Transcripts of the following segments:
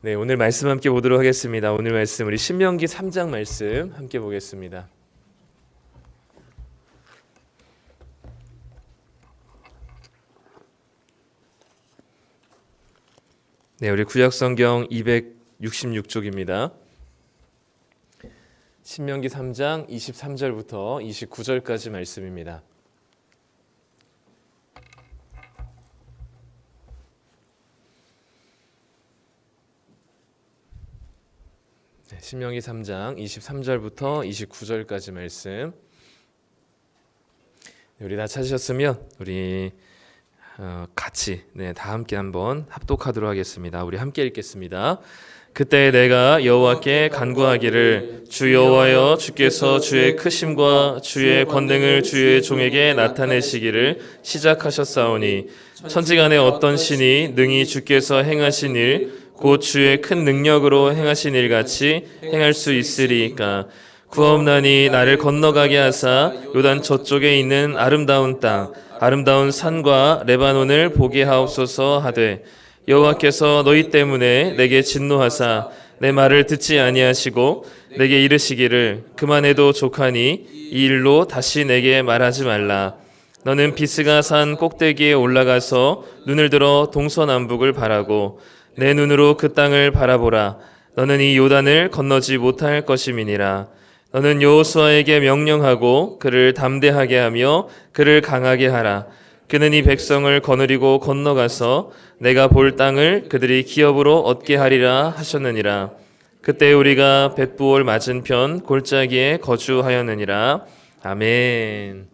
네, 오늘 말씀 함께 보도록 하겠습니다. 오늘 말씀 우리 신명기 3장 말씀 함께 보겠습니다. 네, 우리 구약성경 266쪽입니다. 신명기 3장 23절부터 29절까지 말씀입니다. 네, 신명기 3장 23절부터 29절까지 말씀. 네, 우리 다 찾으셨으면 우리 같이 다 함께 한번 합독하도록 하겠습니다. 우리 함께 읽겠습니다. 그때 내가 여호와께 간구하기를 주 여호와여 주께서 주의 크심과 주의 권능을 주의 종에게 나타내시기를 시작하셨사오니 천지간에 어떤 신이 능히 주께서 행하신 일 곧 주의 큰 능력으로 행하신 일같이 행할 수 있으리이까. 구하옵나니 나를 건너가게 하사 요단 저쪽에 있는 아름다운 땅 아름다운 산과 레바논을 보게 하옵소서 하되 여호와께서 너희 때문에 내게 진노하사 내 말을 듣지 아니하시고 내게 이르시기를 그만해도 족하니 이 일로 다시 내게 말하지 말라. 너는 비스가 산 꼭대기에 올라가서 눈을 들어 동서남북을 바라고 내 눈으로 그 땅을 바라보라. 너는 이 요단을 건너지 못할 것임이니라. 너는 여호수아에게 명령하고 그를 담대하게 하며 그를 강하게 하라. 그는 이 백성을 거느리고 건너가서 내가 볼 땅을 그들이 기업으로 얻게 하리라 하셨느니라. 그때 우리가 벳부올 맞은편 골짜기에 거주하였느니라. 아멘.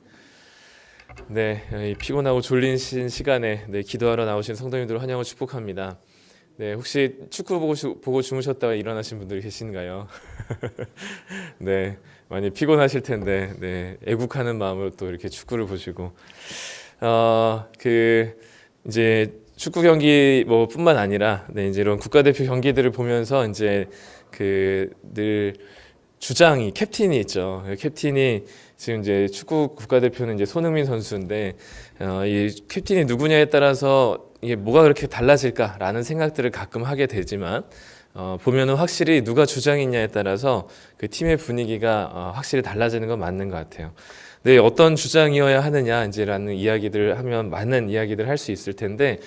네, 피곤하고 졸린 시간에 기도하러 나오신 성도님들을 환영하고 축복합니다. 네, 혹시 축구 보고 주무셨다가 일어나신 분들이 계신가요? 네, 많이 피곤하실 텐데, 애국하는 마음으로 또 이렇게 축구를 보시고, 이제 축구 경기 뿐만 아니라, 이제 이런 국가대표 경기들을 보면서 이제 늘 주장이 캡틴이 있죠. 캡틴이 지금 이제 축구 국가대표는 이제 손흥민 선수인데, 이 캡틴이 누구냐에 따라서 이게 뭐가 그렇게 달라질까라는 생각들을 가끔 하게 되지만 보면은 확실히 누가 주장이냐에 따라서 그 팀의 분위기가 확실히 달라지는 건 맞는 것 같아요. 네, 어떤 주장이어야 하느냐 이제라는 이야기들을 하면 많은 이야기들을 할 수 있을 텐데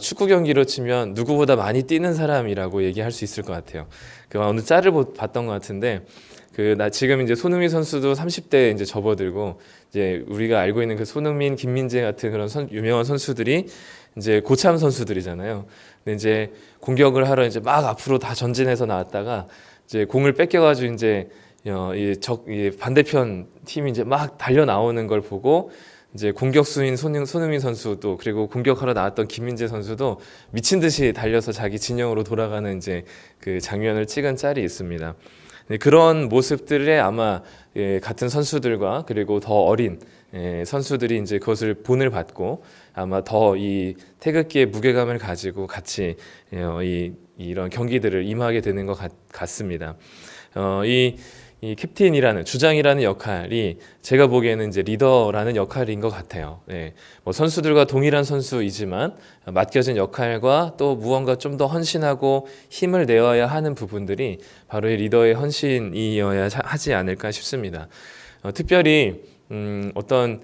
축구 경기로 치면 누구보다 많이 뛰는 사람이라고 얘기할 수 있을 것 같아요. 어느 짤을 봤던 것 같은데 지금 이제 손흥민 선수도 30대에 이제 접어들고 이제 우리가 알고 있는 그 손흥민, 김민재 같은 그런 유명한 선수들이 이제 고참 선수들이잖아요. 근데 이제 공격을 하러 이제 막 앞으로 다 전진해서 나왔다가 이제 공을 뺏겨가지고 이제 이 반대편 팀이 이제 막 달려 나오는 걸 보고 이제 공격수인 손흥민 선수도 그리고 공격하러 나왔던 김민재 선수도 미친 듯이 달려서 자기 진영으로 돌아가는 이제 그 장면을 찍은 짤이 있습니다. 그런 모습들에 아마 같은 선수들과 그리고 더 어린 선수들이 이제 그것을 본을 받고 아마 더 이 태극기의 무게감을 가지고 같이 이런 경기들을 임하게 되는 것 같습니다. 이 캡틴이라는 주장이라는 역할이 제가 보기에는 이제 리더라는 역할인 것 같아요. 선수들과 동일한 선수이지만 맡겨진 역할과 또 무언가 좀 더 헌신하고 힘을 내어야 하는 부분들이 바로 이 리더의 헌신이어야 하지 않을까 싶습니다. 특별히 어떤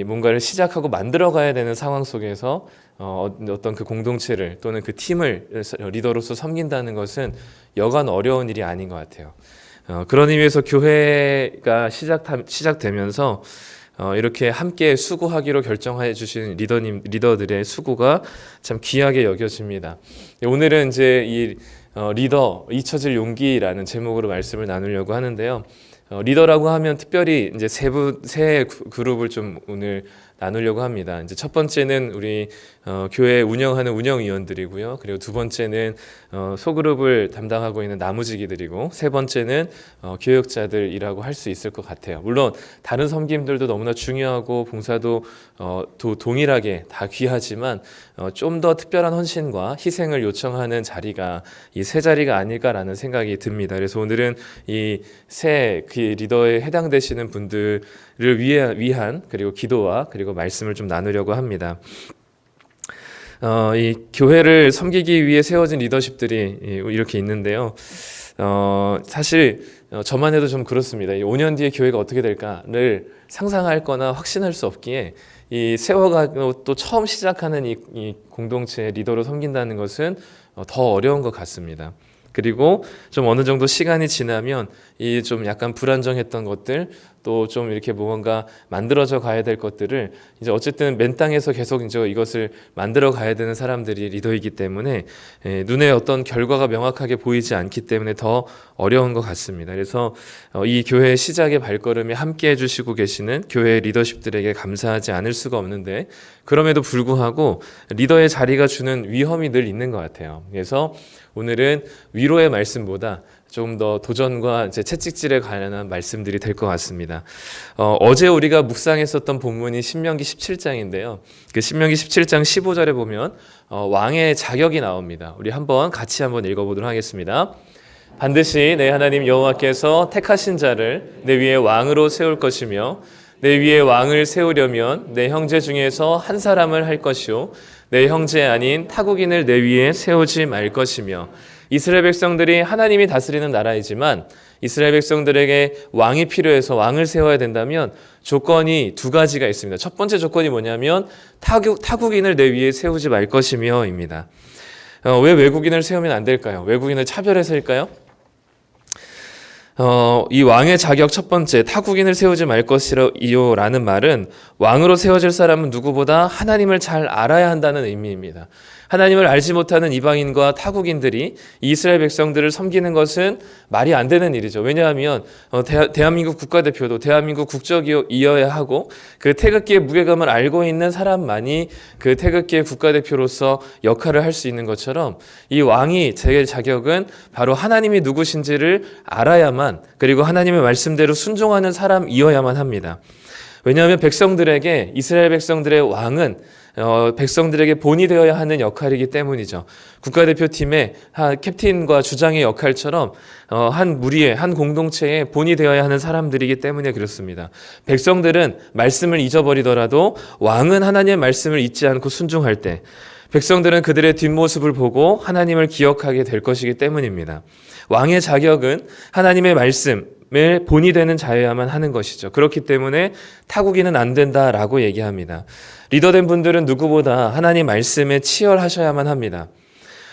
뭔가를 시작하고 만들어가야 되는 상황 속에서 어떤 그 공동체를 또는 그 팀을 리더로서 섬긴다는 것은 여간 어려운 일이 아닌 것 같아요. 그런 의미에서 교회가 시작되면서 이렇게 함께 수고하기로 결정해 주신 리더들의 수고가 참 귀하게 여겨집니다. 오늘은 이제 이 리더 잊혀질 용기라는 제목으로 말씀을 나누려고 하는데요. 리더라고 하면 특별히 이제 세 그룹을 좀 오늘 나누려고 합니다. 이제 첫 번째는 우리 교회 운영하는 운영위원들이고요. 그리고 두 번째는 소그룹을 담당하고 있는 나무지기들이고 세 번째는 교역자들이라고 할 수 있을 것 같아요. 물론 다른 섬김들도 너무나 중요하고 봉사도 동일하게 다 귀하지만 좀 더 특별한 헌신과 희생을 요청하는 자리가 이 세 자리가 아닐까라는 생각이 듭니다. 그래서 오늘은 이 세 리더에 해당되시는 분들을 위한 그리고 기도와 그리고 말씀을 좀 나누려고 합니다. 이 교회를 섬기기 위해 세워진 리더십들이 이렇게 있는데요. 사실 저만 해도 좀 그렇습니다. 5년 뒤에 교회가 어떻게 될까를 상상할 거나 확신할 수 없기에 이 세워가고 또 처음 시작하는 이 공동체 리더로 섬긴다는 것은 더 어려운 것 같습니다. 그리고 좀 어느 정도 시간이 지나면 이 좀 약간 불안정했던 것들 또 좀 이렇게 무언가 만들어져 가야 될 것들을 이제 어쨌든 맨 땅에서 계속 이제 이것을 만들어 가야 되는 사람들이 리더이기 때문에 눈에 어떤 결과가 명확하게 보이지 않기 때문에 더 어려운 것 같습니다. 그래서 이 교회의 시작의 발걸음에 함께 해주시고 계시는 교회 리더십들에게 감사하지 않을 수가 없는데 그럼에도 불구하고 리더의 자리가 주는 위험이 늘 있는 것 같아요. 그래서 오늘은 위로의 말씀보다 좀 더 도전과 이제 채찍질에 관련한 말씀들이 될 것 같습니다. 어제 우리가 묵상했었던 본문이 신명기 17장인데요. 그 신명기 17장 15절에 보면 왕의 자격이 나옵니다. 우리 같이 한번 읽어보도록 하겠습니다. 반드시 내 하나님 여호와께서 택하신 자를 내 위에 왕으로 세울 것이며 내 위에 왕을 세우려면 내 형제 중에서 한 사람을 할 것이요 내 형제 아닌 타국인을 내 위에 세우지 말 것이며 이스라엘 백성들이 하나님이 다스리는 나라이지만 이스라엘 백성들에게 왕이 필요해서 왕을 세워야 된다면 조건이 두 가지가 있습니다. 첫 번째 조건이 뭐냐면 타국인을 내 위에 세우지 말 것이며 입니다. 왜 외국인을 세우면 안 될까요? 외국인을 차별해서일까요? 이 왕의 자격 첫 번째 타국인을 세우지 말 것이요 라는 말은 왕으로 세워질 사람은 누구보다 하나님을 잘 알아야 한다는 의미입니다. 하나님을 알지 못하는 이방인과 타국인들이 이스라엘 백성들을 섬기는 것은 말이 안 되는 일이죠. 왜냐하면 대한민국 국가대표도 대한민국 국적이어야 하고 그 태극기의 무게감을 알고 있는 사람만이 그 태극기의 국가대표로서 역할을 할 수 있는 것처럼 이 왕이 제 자격은 바로 하나님이 누구신지를 알아야만 그리고 하나님의 말씀대로 순종하는 사람이어야만 합니다. 왜냐하면 이스라엘 백성들의 왕은 백성들에게 본이 되어야 하는 역할이기 때문이죠. 국가대표팀의 캡틴과 주장의 역할처럼 한 무리의 한 공동체의 본이 되어야 하는 사람들이기 때문에 그렇습니다. 백성들은 말씀을 잊어버리더라도 왕은 하나님의 말씀을 잊지 않고 순종할 때 백성들은 그들의 뒷모습을 보고 하나님을 기억하게 될 것이기 때문입니다. 왕의 자격은 하나님의 말씀을 본이 되는 자여야만 하는 것이죠. 그렇기 때문에 타국인은 안 된다라고 얘기합니다. 리더된 분들은 누구보다 하나님 말씀에 치열하셔야만 합니다.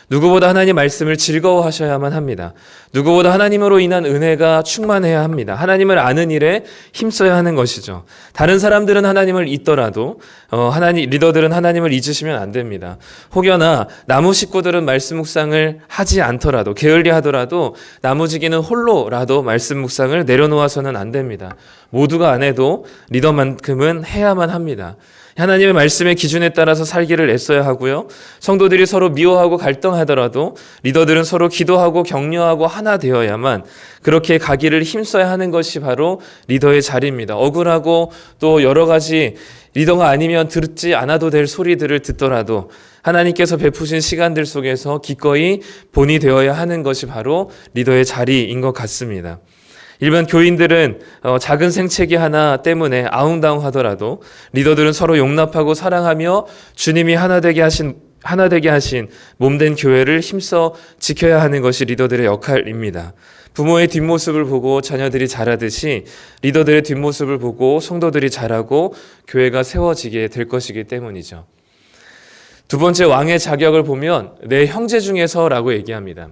누구보다 하나님 말씀을 즐거워하셔야만 합니다. 누구보다 하나님으로 인한 은혜가 충만해야 합니다. 하나님을 아는 일에 힘써야 하는 것이죠. 다른 사람들은 하나님을 잊더라도 리더들은 하나님을 잊으시면 안 됩니다. 혹여나 나무 식구들은 말씀 묵상을 하지 않더라도 게을리하더라도 나무지기는 홀로라도 말씀 묵상을 내려놓아서는 안 됩니다. 모두가 안 해도 리더만큼은 해야만 합니다. 하나님의 말씀의 기준에 따라서 살기를 애써야 하고요. 성도들이 서로 미워하고 갈등하더라도 리더들은 서로 기도하고 격려하고 하나 되어야만 그렇게 가기를 힘써야 하는 것이 바로 리더의 자리입니다. 억울하고 또 여러 가지 리더가 아니면 듣지 않아도 될 소리들을 듣더라도 하나님께서 베푸신 시간들 속에서 기꺼이 본이 되어야 하는 것이 바로 리더의 자리인 것 같습니다. 일반 교인들은 작은 생채기 하나 때문에 아웅다웅하더라도 리더들은 서로 용납하고 사랑하며 주님이 하나 되게 하신 몸된 교회를 힘써 지켜야 하는 것이 리더들의 역할입니다. 부모의 뒷모습을 보고 자녀들이 자라듯이 리더들의 뒷모습을 보고 성도들이 자라고 교회가 세워지게 될 것이기 때문이죠. 두 번째 왕의 자격을 보면 내 형제 중에서라고 얘기합니다.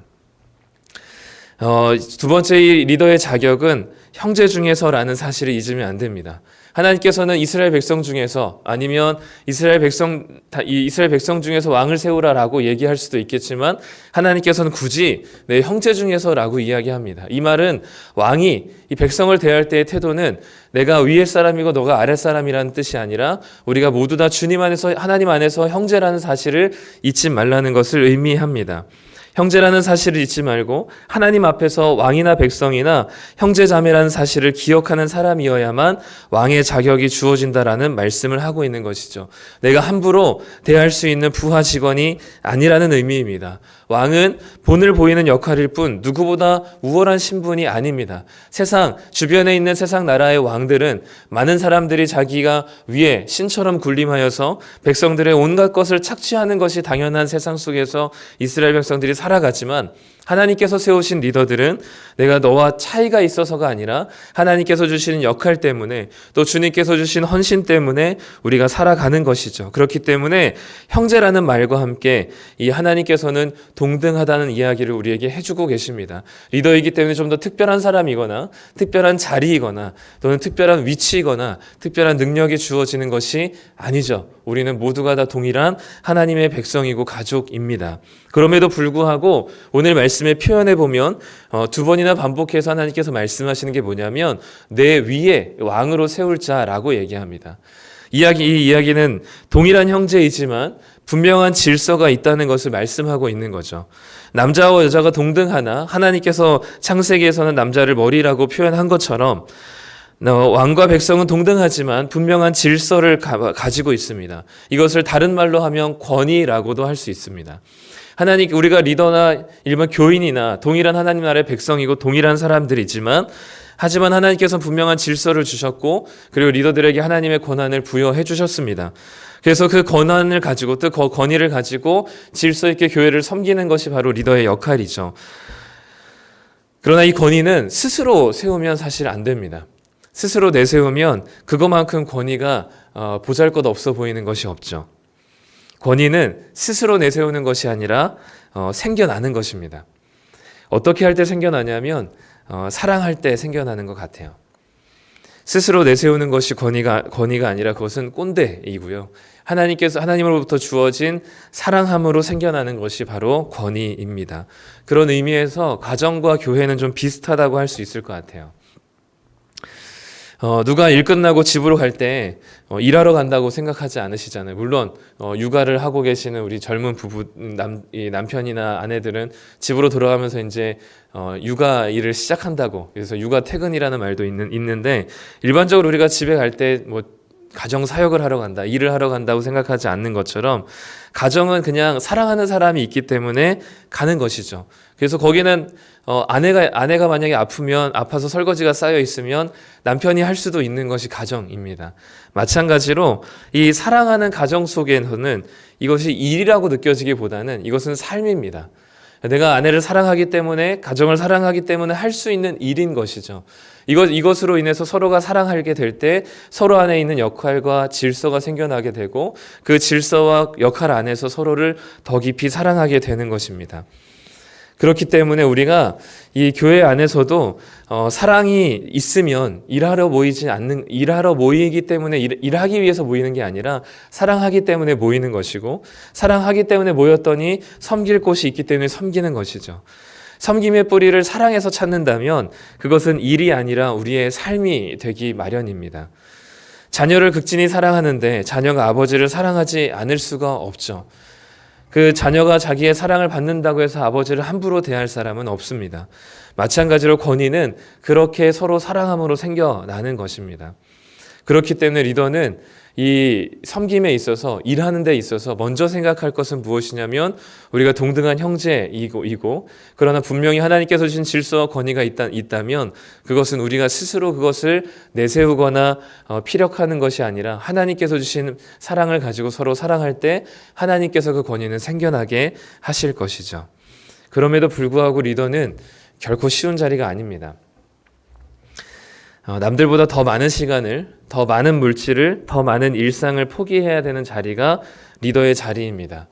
두 번째 리더의 자격은 형제 중에서라는 사실을 잊으면 안 됩니다. 하나님께서는 이스라엘 백성 중에서 아니면 이스라엘 백성 중에서 왕을 세우라라고 얘기할 수도 있겠지만 하나님께서는 굳이 내 형제 중에서라고 이야기합니다. 이 말은 왕이 이 백성을 대할 때의 태도는 내가 위에 사람이고 너가 아래 사람이라는 뜻이 아니라 우리가 모두 다 주님 안에서 하나님 안에서 형제라는 사실을 잊지 말라는 것을 의미합니다. 형제라는 사실을 잊지 말고 하나님 앞에서 왕이나 백성이나 형제자매라는 사실을 기억하는 사람이어야만 왕의 자격이 주어진다라는 말씀을 하고 있는 것이죠. 내가 함부로 대할 수 있는 부하 직원이 아니라는 의미입니다. 왕은 본을 보이는 역할일 뿐 누구보다 우월한 신분이 아닙니다. 세상 주변에 있는 세상 나라의 왕들은 많은 사람들이 자기가 위에 신처럼 군림하여서 백성들의 온갖 것을 착취하는 것이 당연한 세상 속에서 이스라엘 백성들이 살아갔지만, 하나님께서 세우신 리더들은 내가 너와 차이가 있어서가 아니라 하나님께서 주시는 역할 때문에, 또 주님께서 주신 헌신 때문에 우리가 살아가는 것이죠. 그렇기 때문에 형제라는 말과 함께 이 하나님께서는 동등하다는 이야기를 우리에게 해주고 계십니다. 리더이기 때문에 좀 더 특별한 사람이거나 특별한 자리이거나 또는 특별한 위치이거나 특별한 능력이 주어지는 것이 아니죠. 우리는 모두가 다 동일한 하나님의 백성이고 가족입니다. 그럼에도 불구하고 오늘 말씀에 표현해 보면 두 번이나 반복해서 하나님께서 말씀하시는 게 뭐냐면 내 위에 왕으로 세울 자라고 얘기합니다. 이 이야기는 동일한 형제이지만 분명한 질서가 있다는 것을 말씀하고 있는 거죠. 남자와 여자가 동등하나 하나님께서 창세기에서는 남자를 머리라고 표현한 것처럼 왕과 백성은 동등하지만 분명한 질서를 가지고 있습니다. 이것을 다른 말로 하면 권위라고도 할 수 있습니다. 우리가 리더나 일반 교인이나 동일한 하나님 나라의 백성이고 동일한 사람들이지만, 하지만 하나님께서는 분명한 질서를 주셨고 그리고 리더들에게 하나님의 권한을 부여해 주셨습니다. 그래서 그 권한을 가지고 또 그 권위를 가지고 질서 있게 교회를 섬기는 것이 바로 리더의 역할이죠. 그러나 이 권위는 스스로 세우면 사실 안 됩니다. 스스로 내세우면 그것만큼 권위가 보잘것없어 보이는 것이 없죠. 권위는 스스로 내세우는 것이 아니라 생겨나는 것입니다. 어떻게 할 때 생겨나냐면 사랑할 때 생겨나는 것 같아요. 스스로 내세우는 것이 권위가 아니라 그것은 꼰대이고요. 하나님으로부터 주어진 사랑함으로 생겨나는 것이 바로 권위입니다. 그런 의미에서 가정과 교회는 좀 비슷하다고 할 수 있을 것 같아요. 누가 일 끝나고 집으로 갈 때 일하러 간다고 생각하지 않으시잖아요. 물론 육아를 하고 계시는 우리 젊은 남편이나 아내들은 집으로 돌아가면서 이제 육아 일을 시작한다고, 그래서 육아 퇴근이라는 말도 있는데, 일반적으로 우리가 집에 갈 때 가정 사역을 하러 간다, 일을 하러 간다고 생각하지 않는 것처럼 가정은 그냥 사랑하는 사람이 있기 때문에 가는 것이죠. 그래서 거기는 아내가 만약에 아파서 설거지가 쌓여 있으면 남편이 할 수도 있는 것이 가정입니다. 마찬가지로 이 사랑하는 가정 속에서는 이것이 일이라고 느껴지기보다는 이것은 삶입니다. 내가 아내를 사랑하기 때문에, 가정을 사랑하기 때문에 할 수 있는 일인 것이죠. 이것으로 인해서 서로가 사랑하게 될 때 서로 안에 있는 역할과 질서가 생겨나게 되고, 그 질서와 역할 안에서 서로를 더 깊이 사랑하게 되는 것입니다. 그렇기 때문에 우리가 이 교회 안에서도 사랑이 있으면 일하러 모이기 때문에 일하기 위해서 모이는 게 아니라 사랑하기 때문에 모이는 것이고, 사랑하기 때문에 모였더니 섬길 곳이 있기 때문에 섬기는 것이죠. 섬김의 뿌리를 사랑에서 찾는다면 그것은 일이 아니라 우리의 삶이 되기 마련입니다. 자녀를 극진히 사랑하는데 자녀가 아버지를 사랑하지 않을 수가 없죠. 그 자녀가 자기의 사랑을 받는다고 해서 아버지를 함부로 대할 사람은 없습니다. 마찬가지로 권위는 그렇게 서로 사랑함으로 생겨나는 것입니다. 그렇기 때문에 리더는 이 섬김에 있어서, 일하는 데 있어서 먼저 생각할 것은 무엇이냐면 우리가 동등한 형제이고, 그러나 분명히 하나님께서 주신 질서와 권위가 있다면 그것은 우리가 스스로 그것을 내세우거나 피력하는 것이 아니라 하나님께서 주신 사랑을 가지고 서로 사랑할 때 하나님께서 그 권위는 생겨나게 하실 것이죠. 그럼에도 불구하고 리더는 결코 쉬운 자리가 아닙니다. 남들보다 더 많은 시간을, 더 많은 물질을, 더 많은 일상을 포기해야 되는 자리가 리더의 자리입니다.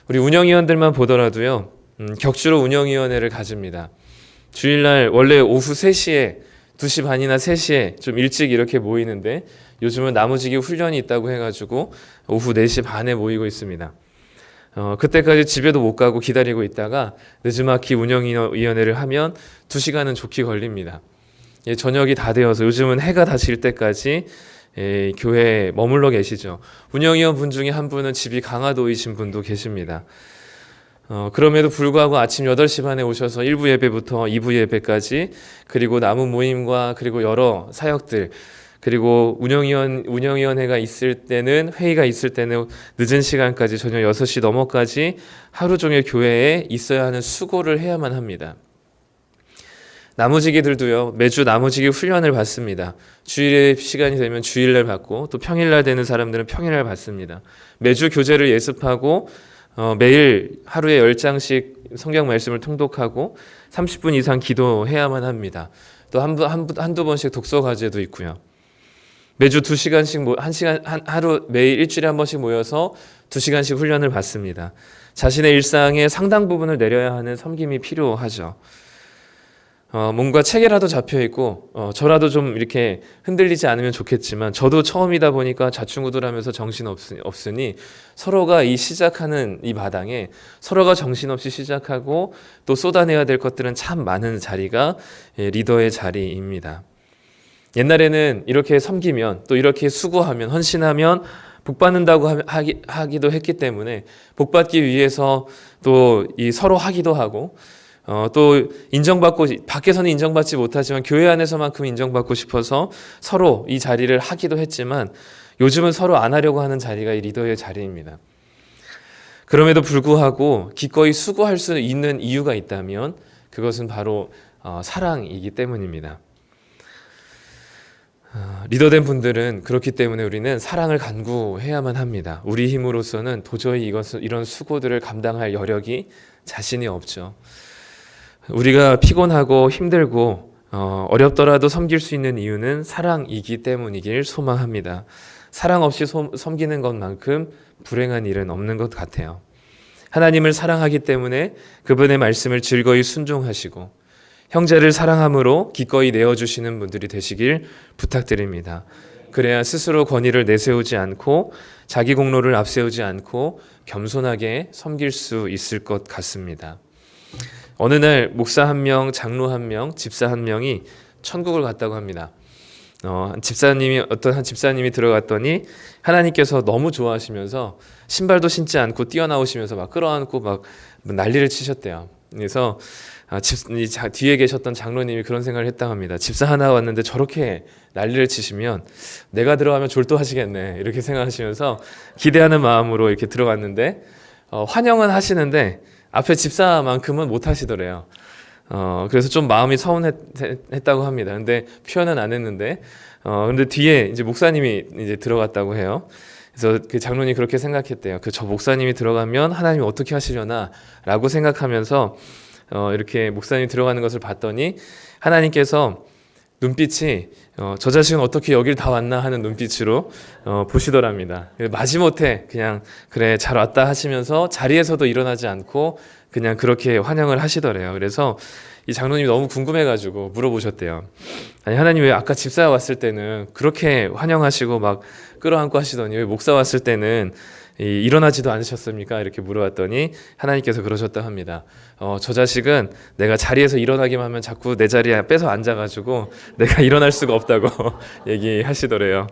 우리 운영위원들만 보더라도요, 격주로 운영위원회를 가집니다. 주일날 원래 오후 3시에 2시 반이나 3시에 좀 일찍 이렇게 모이는데 요즘은 나무지기 훈련이 있다고 해가지고 오후 4시 반에 모이고 있습니다. 그때까지 집에도 못 가고 기다리고 있다가 늦지막히 운영위원회를 하면 2시간은 좋게 걸립니다. 저녁이 다 되어서 요즘은 해가 다 질 때까지 교회에 머물러 계시죠. 운영위원 분 중에 한 분은 집이 강화도이신 분도 계십니다. 그럼에도 불구하고 아침 8시 반에 오셔서 1부 예배부터 2부 예배까지, 그리고 남은 모임과 그리고 여러 사역들, 그리고 운영위원회가 있을 때는, 회의가 있을 때는 늦은 시간까지, 저녁 6시 넘어까지 하루 종일 교회에 있어야 하는 수고를 해야만 합니다. 나무지기들도요, 매주 나무지기 훈련을 받습니다. 주일에 시간이 되면 주일날 받고, 또 평일날 되는 사람들은 평일날 받습니다. 매주 교재를 예습하고, 매일 하루에 10장씩 성경 말씀을 통독하고 30분 이상 기도해야만 합니다. 또 한두 번씩 독서 과제도 있고요. 매주 2시간씩, 하루, 매일 일주일에 한 번씩 모여서 2시간씩 훈련을 받습니다. 자신의 일상의 상당 부분을 내려야 하는 섬김이 필요하죠. 뭔가 책에라도 잡혀 있고, 저라도 좀 이렇게 흔들리지 않으면 좋겠지만, 저도 처음이다 보니까 좌충우돌하면서 정신 없으니 서로가 시작하는 이 마당에 서로가 정신없이 시작하고 또 쏟아내야 될 것들은 참 많은 자리가 리더의 자리입니다. 옛날에는 이렇게 섬기면, 또 이렇게 수고하면, 헌신하면 복 받는다고 하기도 했기 때문에, 복 받기 위해서 또 서로 하기도 하고, 또 인정받고, 밖에서는 인정받지 못하지만 교회 안에서만큼 인정받고 싶어서 서로 이 자리를 하기도 했지만, 요즘은 서로 안 하려고 하는 자리가 이 리더의 자리입니다. 그럼에도 불구하고 기꺼이 수고할 수 있는 이유가 있다면 그것은 바로 사랑이기 때문입니다. 리더된 분들은 그렇기 때문에 우리는 사랑을 간구해야만 합니다. 우리 힘으로서는 도저히 이런 수고들을 감당할 여력이, 자신이 없죠. 우리가 피곤하고 힘들고 어렵더라도 섬길 수 있는 이유는 사랑이기 때문이길 소망합니다. 사랑 없이 섬기는 것만큼 불행한 일은 없는 것 같아요. 하나님을 사랑하기 때문에 그분의 말씀을 즐거이 순종하시고, 형제를 사랑함으로 기꺼이 내어주시는 분들이 되시길 부탁드립니다. 그래야 스스로 권위를 내세우지 않고 자기 공로를 앞세우지 않고 겸손하게 섬길 수 있을 것 같습니다. 어느 날 목사 한 명, 장로 한 명, 집사 한 명이 천국을 갔다고 합니다. 어떤 한 집사님이 들어갔더니 하나님께서 너무 좋아하시면서 신발도 신지 않고 뛰어나오시면서 막 끌어안고 막 난리를 치셨대요. 그래서 뒤에 계셨던 장로님이 그런 생각을 했다고 합니다. 집사 하나 왔는데 저렇게 난리를 치시면 내가 들어가면 졸도하시겠네, 이렇게 생각하시면서 기대하는 마음으로 이렇게 들어갔는데, 환영은 하시는데 앞에 집사만큼은 못 하시더래요. 그래서 좀 마음이 서운했다고 합니다. 근데 표현은 안 했는데, 근데 뒤에 이제 목사님이 이제 들어갔다고 해요. 그래서 그 장로님이 그렇게 생각했대요. 저 목사님이 들어가면 하나님이 어떻게 하시려나라고 생각하면서 이렇게 목사님이 들어가는 것을 봤더니 하나님께서 눈빛이 저 자식은 어떻게 여길 다 왔나 하는 눈빛으로 보시더랍니다. 마지못해 그냥 그래 잘 왔다 하시면서 자리에서도 일어나지 않고 그냥 그렇게 환영을 하시더래요. 그래서 이 장로님이 너무 궁금해가지고 물어보셨대요. 아니, 하나님 왜 아까 집사 왔을 때는 그렇게 환영하시고 막 끌어안고 하시더니 왜 목사 왔을 때는 일어나지도 않으셨습니까? 이렇게 물어봤더니 하나님께서 그러셨다 합니다. 저 자식은 내가 자리에서 일어나기만 하면 자꾸 내 자리에 뺏어 앉아가지고 내가 일어날 수가 없다고 얘기하시더래요.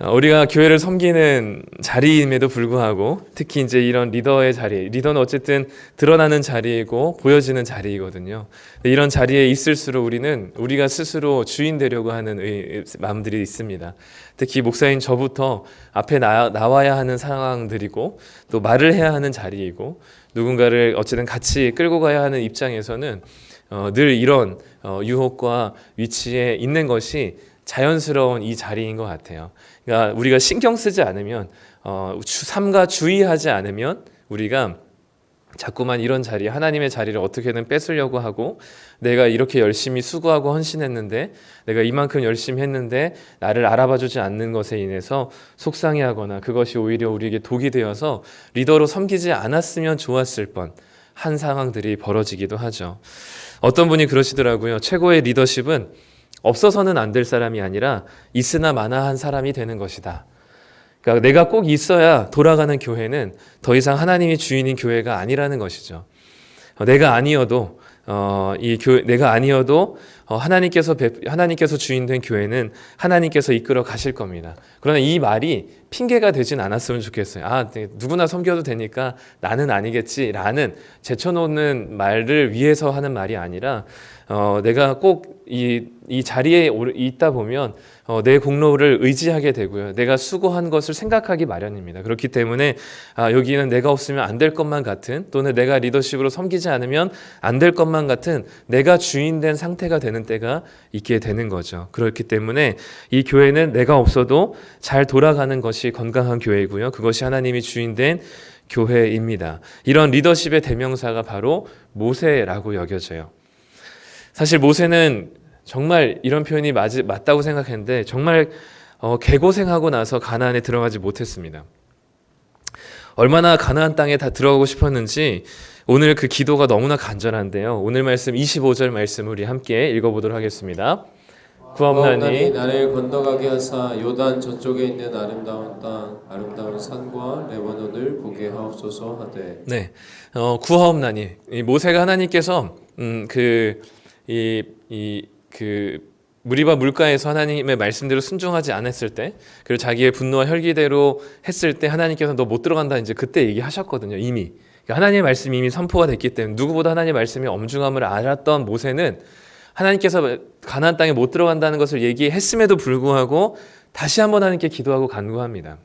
우리가 교회를 섬기는 자리임에도 불구하고, 특히 이제 이런 리더의 자리, 리더는 어쨌든 드러나는 자리이고 보여지는 자리이거든요. 이런 자리에 있을수록 우리가 스스로 주인 되려고 하는 마음들이 있습니다. 특히 목사인 저부터 앞에 나와야 하는 상황들이고, 또 말을 해야 하는 자리이고, 누군가를 어쨌든 같이 끌고 가야 하는 입장에서는 늘 이런 유혹과 위치에 있는 것이 자연스러운 이 자리인 것 같아요. 그러니까 우리가 신경 쓰지 않으면, 삼가 주의하지 않으면 우리가 자꾸만 이런 자리, 하나님의 자리를 어떻게든 뺏으려고 하고, 내가 이렇게 열심히 수고하고 헌신했는데, 내가 이만큼 열심히 했는데 나를 알아봐주지 않는 것에 인해서 속상해하거나, 그것이 오히려 우리에게 독이 되어서 리더로 섬기지 않았으면 좋았을 뻔한 상황들이 벌어지기도 하죠. 어떤 분이 그러시더라고요. 최고의 리더십은 없어서는 안 될 사람이 아니라 있으나 마나한 사람이 되는 것이다. 그러니까 내가 꼭 있어야 돌아가는 교회는 더 이상 하나님이 주인인 교회가 아니라는 것이죠. 내가 아니어도 하나님께서 주인된 교회는 하나님께서 이끌어 가실 겁니다. 그러나 이 말이 핑계가 되진 않았으면 좋겠어요. 누구나 섬겨도 되니까 나는 아니겠지라는 제쳐놓는 말을 위해서 하는 말이 아니라 내가 꼭 이 자리에 있다 보면 내 공로를 의지하게 되고요. 내가 수고한 것을 생각하기 마련입니다. 그렇기 때문에 여기는 내가 없으면 안 될 것만 같은, 또는 내가 리더십으로 섬기지 않으면 안 될 것만 같은 내가 주인된 상태가 되는 때가 있게 되는 거죠. 그렇기 때문에 이 교회는 내가 없어도 잘 돌아가는 것이 건강한 교회이고요. 그것이 하나님이 주인된 교회입니다. 이런 리더십의 대명사가 바로 모세라고 여겨져요. 사실 모세는 정말 이런 표현이 맞다고 생각했는데 정말 개고생하고 나서 가나안에 들어가지 못했습니다. 얼마나 가나안 땅에 다 들어가고 싶었는지 오늘 그 기도가 너무나 간절한데요. 오늘 말씀 25절 말씀 우리 함께 읽어보도록 하겠습니다. 구하옵나니 나를 건너가게 하사 요단 저쪽에 있는 아름다운 땅 아름다운 산과 레바논을 보게 하옵소서 하되. 네, 구하옵나니 모세가 하나님께서 무리바 물가에서 하나님의 말씀대로 순종하지 않았을 때, 그리고 자기의 분노와 혈기대로 했을 때 하나님께서 너 못 들어간다 이제 그때 얘기하셨거든요. 이미 하나님의 말씀이 이미 선포가 됐기 때문에 누구보다 하나님의 말씀의 엄중함을 알았던 모세는 하나님께서 가나안 땅에 못 들어간다는 것을 얘기했음에도 불구하고 다시 한번 하나님께 기도하고 간구합니다.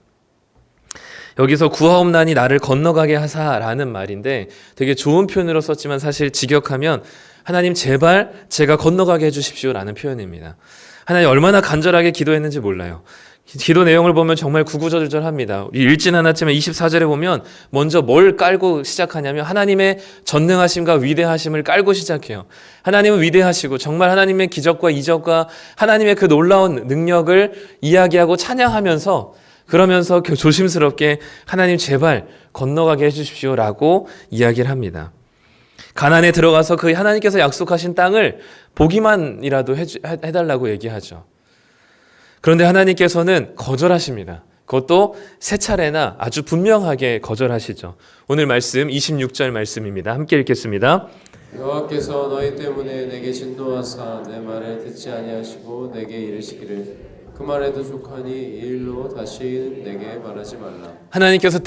여기서 구하옵나니 나를 건너가게 하사라는 말인데 되게 좋은 표현으로 썼지만 사실 직역하면 하나님 제발 제가 건너가게 해주십시오라는 표현입니다. 하나님 얼마나 간절하게 기도했는지 몰라요. 기도 내용을 보면 정말 구구절절합니다. 우리 읽진 않았지만 24절에 보면 먼저 뭘 깔고 시작하냐면 하나님의 전능하심과 위대하심을 깔고 시작해요. 하나님은 위대하시고 정말 하나님의 기적과 이적과 하나님의 그 놀라운 능력을 이야기하고 찬양하면서, 그러면서 조심스럽게 하나님 제발 건너가게 해주십시오라고 이야기를 합니다. 가나안에 들어가서 그 하나님께서 약속하신 땅을 보기만이라도 해달라고 얘기하죠. 그런데 하나님께서는 거절하십니다. 그것도 세 차례나 아주 분명하게 거절하시죠. 오늘 말씀 26절 말씀입니다. 함께 읽겠습니다. 여호와께서 너희 때문에 내게 진노하사 내 말을 듣지 아니하시고 내게 이르시기를 그 말에도 족하니 이 일로 다시 내게 말하지 말라. 하나님께서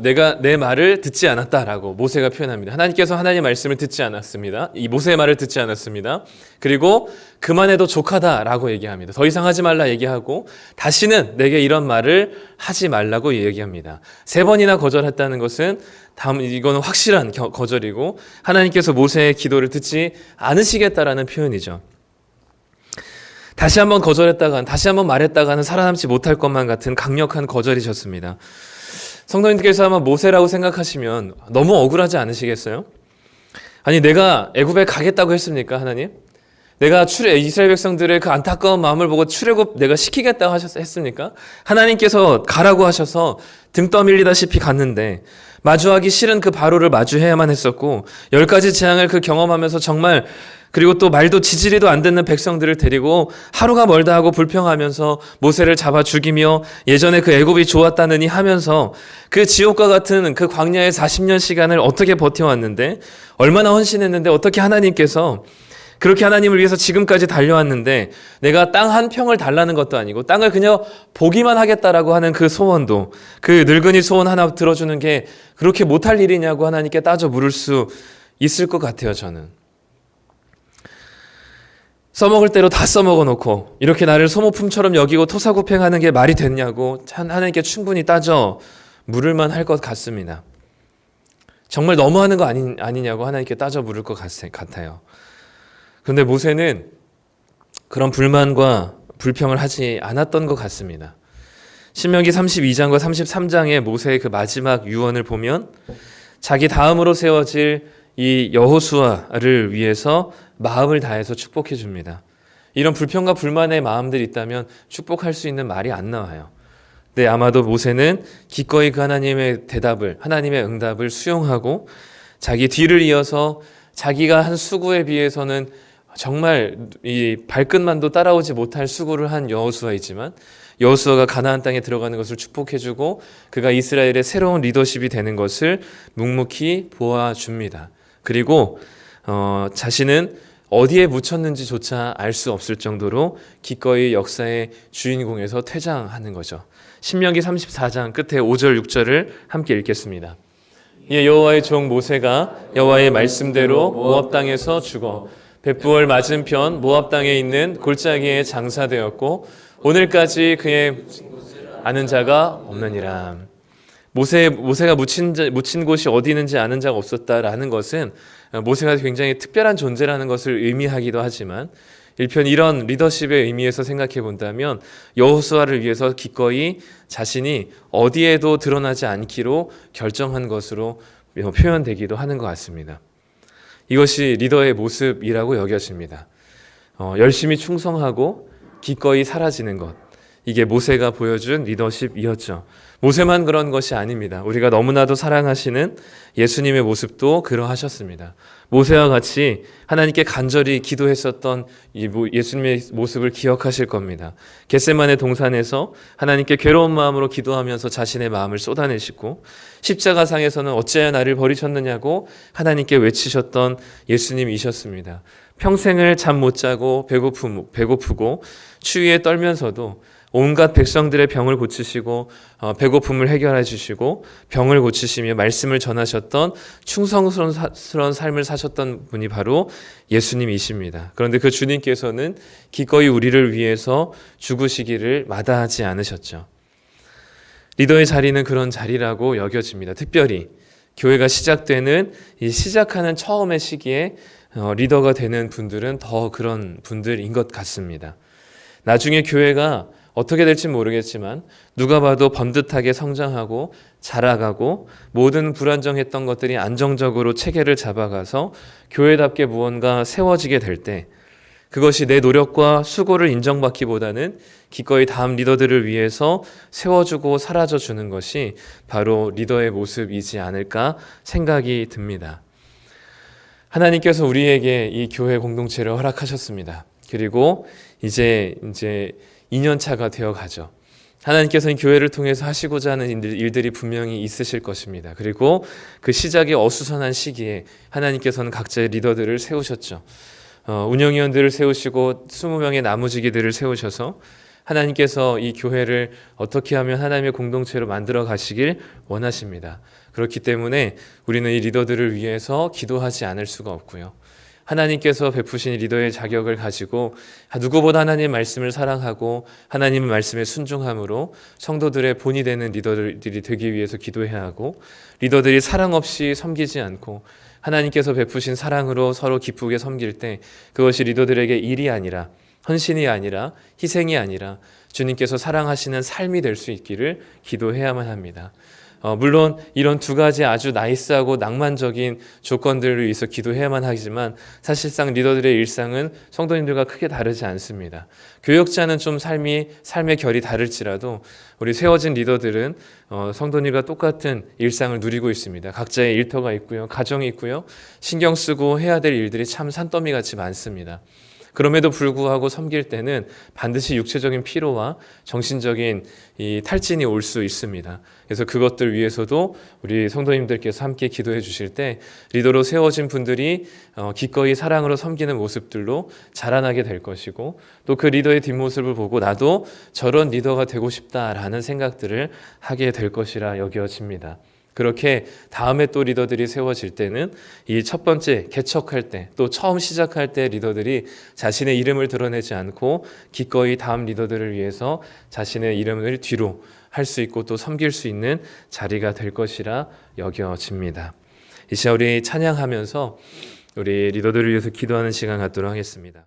내가 내 말을 듣지 않았다라고 모세가 표현합니다. 하나님께서 하나님의 말씀을 듣지 않았습니다. 이 모세의 말을 듣지 않았습니다. 그리고 그만해도 족하다라고 얘기합니다. 더 이상 하지 말라 얘기하고 다시는 내게 이런 말을 하지 말라고 얘기합니다. 3번이나 거절했다는 것은 이거는 확실한 거절이고 하나님께서 모세의 기도를 듣지 않으시겠다라는 표현이죠. 다시 한번 거절했다가는, 다시 한번 말했다가는 살아남지 못할 것만 같은 강력한 거절이셨습니다. 성도님들께서 아마 모세라고 생각하시면 너무 억울하지 않으시겠어요? 아니 내가 애굽에 가겠다고 했습니까 하나님? 내가 이스라엘 백성들의 그 안타까운 마음을 보고 출애굽 내가 시키겠다고 했습니까? 하나님께서 가라고 하셔서 등 떠밀리다시피 갔는데 마주하기 싫은 그 바로를 마주해야만 했었고 10가지 재앙을 경험하면서 정말, 그리고 또 말도 지지리도 안 듣는 백성들을 데리고 하루가 멀다 하고 불평하면서 모세를 잡아 죽이며 예전에 그 애굽이 좋았다느니 하면서 그 지옥과 같은 그 광야의 40년 시간을 어떻게 버텨왔는데, 얼마나 헌신했는데 어떻게 하나님께서 그렇게 하나님을 위해서 지금까지 달려왔는데 내가 땅 한 평을 달라는 것도 아니고 땅을 그냥 보기만 하겠다라고 하는 그 소원도, 그 늙은이 소원 하나 들어주는 게 그렇게 못할 일이냐고 하나님께 따져 물을 수 있을 것 같아요. 저는 써먹을 대로 다 써먹어 놓고 이렇게 나를 소모품처럼 여기고 토사구팽하는 게 말이 됐냐고 하나님께 충분히 따져 물을만 할 것 같습니다. 정말 너무하는 거 아니냐고 하나님께 따져 물을 것 같아요. 그런데 모세는 그런 불만과 불평을 하지 않았던 것 같습니다. 신명기 32장과 33장의 모세의 그 마지막 유언을 보면 자기 다음으로 세워질 이 여호수아를 위해서 마음을 다해서 축복해 줍니다. 이런 불평과 불만의 마음들이 있다면 축복할 수 있는 말이 안 나와요. 네, 아마도 모세는 기꺼이 그 하나님의 대답을, 하나님의 응답을 수용하고 자기 뒤를 이어서 자기가 한 수고에 비해서는 정말 이 발끝만도 따라오지 못할 수고를 한 여호수아이지만 여호수아가 가나안 땅에 들어가는 것을 축복해주고 그가 이스라엘의 새로운 리더십이 되는 것을 묵묵히 보아줍니다. 그리고 자신은 어디에 묻혔는지조차 알 수 없을 정도로 기꺼이 역사의 주인공에서 퇴장하는 거죠. 신명기 34장 끝에 5절 6절을 함께 읽겠습니다. 이에 여호와의 종 모세가 여호와의 말씀대로 모압 땅에서 죽어 벳부얼 맞은편 모압 땅에 있는 골짜기에 장사되었고 오늘까지 그의 아는 자가 없느니라. 모세가 묻힌 곳이 어디 있는지 아는 자가 없었다라는 것은 모세가 굉장히 특별한 존재라는 것을 의미하기도 하지만 일편 이런 리더십의 의미에서 생각해 본다면 여호수아를 위해서 기꺼이 자신이 어디에도 드러나지 않기로 결정한 것으로 표현되기도 하는 것 같습니다. 이것이 리더의 모습이라고 여겨집니다. 열심히 충성하고 기꺼이 사라지는 것, 이게 모세가 보여준 리더십이었죠. 모세만 그런 것이 아닙니다. 우리가 너무나도 사랑하시는 예수님의 모습도 그러하셨습니다. 모세와 같이 하나님께 간절히 기도했었던 예수님의 모습을 기억하실 겁니다. 겟세마네 동산에서 하나님께 괴로운 마음으로 기도하면서 자신의 마음을 쏟아내시고 십자가상에서는 어찌하여 나를 버리셨느냐고 하나님께 외치셨던 예수님이셨습니다. 평생을 잠 못 자고 배고프고 추위에 떨면서도 온갖 백성들의 병을 고치시고 배고픔을 해결해 주시고 병을 고치시며 말씀을 전하셨던 충성스러운 삶을 사셨던 분이 바로 예수님이십니다. 그런데 그 주님께서는 기꺼이 우리를 위해서 죽으시기를 마다하지 않으셨죠. 리더의 자리는 그런 자리라고 여겨집니다. 특별히 교회가 시작되는 이 시작하는 처음의 시기에 리더가 되는 분들은 더 그런 분들인 것 같습니다. 나중에 교회가 어떻게 될지 모르겠지만 누가 봐도 번듯하게 성장하고 자라가고 모든 불안정했던 것들이 안정적으로 체계를 잡아가서 교회답게 무언가 세워지게 될 때 그것이 내 노력과 수고를 인정받기보다는 기꺼이 다음 리더들을 위해서 세워주고 사라져주는 것이 바로 리더의 모습이지 않을까 생각이 듭니다. 하나님께서 우리에게 이 교회 공동체를 허락하셨습니다. 그리고 이제 2년차가 되어가죠. 하나님께서는 교회를 통해서 하시고자 하는 일들이 분명히 있으실 것입니다. 그리고 그 시작의 어수선한 시기에 하나님께서는 각자의 리더들을 세우셨죠. 운영위원들을 세우시고 20명의 나무지기들을 세우셔서 하나님께서 이 교회를 어떻게 하면 하나님의 공동체로 만들어 가시길 원하십니다. 그렇기 때문에 우리는 이 리더들을 위해서 기도하지 않을 수가 없고요. 하나님께서 베푸신 리더의 자격을 가지고 누구보다 하나님의 말씀을 사랑하고 하나님의 말씀에 순종함으로 성도들의 본이 되는 리더들이 되기 위해서 기도해야 하고 리더들이 사랑 없이 섬기지 않고 하나님께서 베푸신 사랑으로 서로 기쁘게 섬길 때 그것이 리더들에게 일이 아니라 헌신이 아니라 희생이 아니라 주님께서 사랑하시는 삶이 될 수 있기를 기도해야만 합니다. 물론 이런 두 가지 아주 나이스하고 낭만적인 조건들을 위해서 기도해야만 하지만 사실상 리더들의 일상은 성도님들과 크게 다르지 않습니다. 교역자는 좀 삶의 결이 다를지라도 우리 세워진 리더들은 성도님과 똑같은 일상을 누리고 있습니다. 각자의 일터가 있고요. 가정이 있고요. 신경 쓰고 해야 될 일들이 참 산더미같이 많습니다. 그럼에도 불구하고 섬길 때는 반드시 육체적인 피로와 정신적인 이 탈진이 올 수 있습니다. 그래서 그것들 위해서도 우리 성도님들께서 함께 기도해 주실 때 리더로 세워진 분들이 기꺼이 사랑으로 섬기는 모습들로 자라나게 될 것이고 또 그 리더의 뒷모습을 보고 나도 저런 리더가 되고 싶다라는 생각들을 하게 될 것이라 여겨집니다. 그렇게 다음에 또 리더들이 세워질 때는 이 첫 번째 개척할 때 또 처음 시작할 때 리더들이 자신의 이름을 드러내지 않고 기꺼이 다음 리더들을 위해서 자신의 이름을 뒤로 할 수 있고 또 섬길 수 있는 자리가 될 것이라 여겨집니다. 이 시간 우리 찬양하면서 우리 리더들을 위해서 기도하는 시간 갖도록 하겠습니다.